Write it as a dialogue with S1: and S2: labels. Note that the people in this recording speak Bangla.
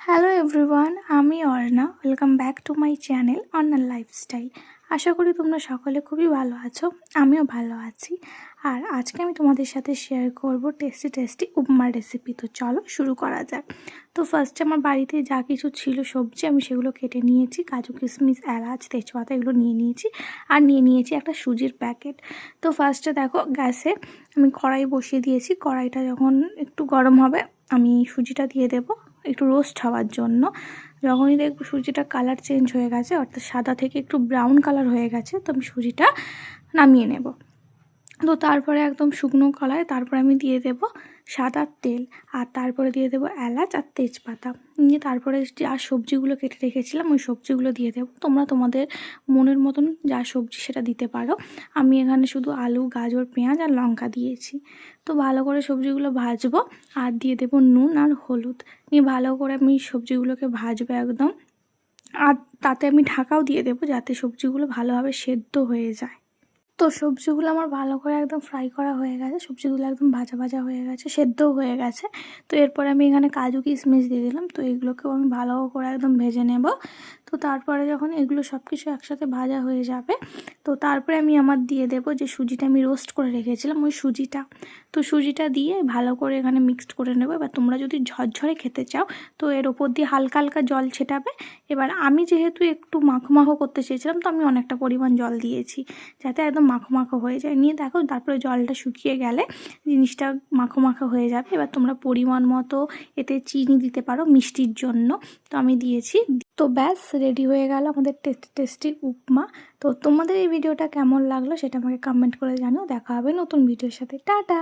S1: হ্যালো এভরিওয়ান, আমি Arna. Welcome back to my channel Arna lifestyle. আশা করি তোমরা সকলে খুবই ভালো আছো, আমিও ভালো আছি। আর আজকে আমি তোমাদের সাথে শেয়ার করব টেস্টি উপমার রেসিপি। তো চলো শুরু করা যাক। তো ফার্স্টে আমার বাড়িতে যা কিছু ছিল সবজি আমি সেগুলো কেটে নিয়েছি। কাজু কিশমিশ, এলাচ, তেজপাতা এগুলো নিয়ে নিয়েছি। আর নিয়ে নিয়েছি একটা সুজির প্যাকেট। তো ফার্স্টে দেখো গ্যাসে আমি কড়াই বসিয়ে দিয়েছি। কড়াইটা যখন একটু গরম হবে আমি সুজিটা দিয়ে দেবো একটু রোস্ট হওয়ার জন্য। যখনই দেখবো সুজিটা কালার চেঞ্জ হয়ে গেছে, অর্থাৎ সাদা থেকে একটু ব্রাউন কালার হয়ে গেছে, তো আমি সুজিটা নামিয়ে নেব। তো তারপরে একদম শুকনো কড়াই তারপরে আমি দিয়ে দেব সাদা তেল, আর তারপরে দিয়ে দেবো এলাচ আর তেজপাতা। নিয়ে তারপরে যা সবজিগুলো কেটে রেখেছিলাম ওই সবজিগুলো দিয়ে দেবো। তোমরা তোমাদের মনের মতন যা সবজি সেটা দিতে পারো। আমি এখানে শুধু আলু, গাজর, পেঁয়াজ আর লঙ্কা দিয়েছি। তো ভালো করে সবজিগুলো ভাজবো আর দিয়ে দেবো নুন আর হলুদ। নিয়ে ভালো করে আমি সবজিগুলোকে ভাজবো একদম। আর তাতে আমি ঢাকাও দিয়ে দেবো যাতে সবজিগুলো ভালোভাবে সেদ্ধ হয়ে যায়। তো সবজিগুলো আমার ভালো করে একদম ফ্রাই করা হয়ে গেছে, সবজিগুলো একদম ভাজা ভাজা হয়ে গেছে, সেদ্ধও হয়ে গেছে। তো এরপরে আমি এখানে কাজু কিশমিশ দিয়ে দিলাম। তো এগুলোকেও আমি ভালো করে একদম ভেজে নেব। তো তারপরে যখন এগুলো সব কিছু একসাথে ভাজা হয়ে যাবে, তো তারপরে আমি আমার দিয়ে দেবো যে সুজিটা আমি রোস্ট করে রেখেছিলাম ওই সুজিটা। তো সুজিটা দিয়ে ভালো করে এখানে মিক্সড করে নেবো। এবার তোমরা যদি ঝরঝরে খেতে চাও তো এর ওপর দিয়ে হালকা হালকা জল ছেটাবে। এবার আমি যেহেতু একটু মাখো মাখো করতে চেয়েছিলাম তো আমি অনেকটা পরিমাণ জল দিয়েছি যাতে একদম মাখো মাখো হয়ে যায়। নিয়ে দেখো তারপরে জলটা শুকিয়ে গেলে জিনিসটা মাখো মাখো হয়ে যাবে। এবার তোমরা পরিমাণ মতো এতে চিনি দিতে পারো মিষ্টির জন্য, তো আমি দিয়েছি। তো ব্যাস রেডি হয়ে গেল আমাদের টেস্টি উপমা। তো তোমাদের এই ভিডিওটা কেমন লাগলো সেটা আমাকে কমেন্ট করে জানিও। দেখা হবে নতুন ভিডিওর সাথে। টাটা।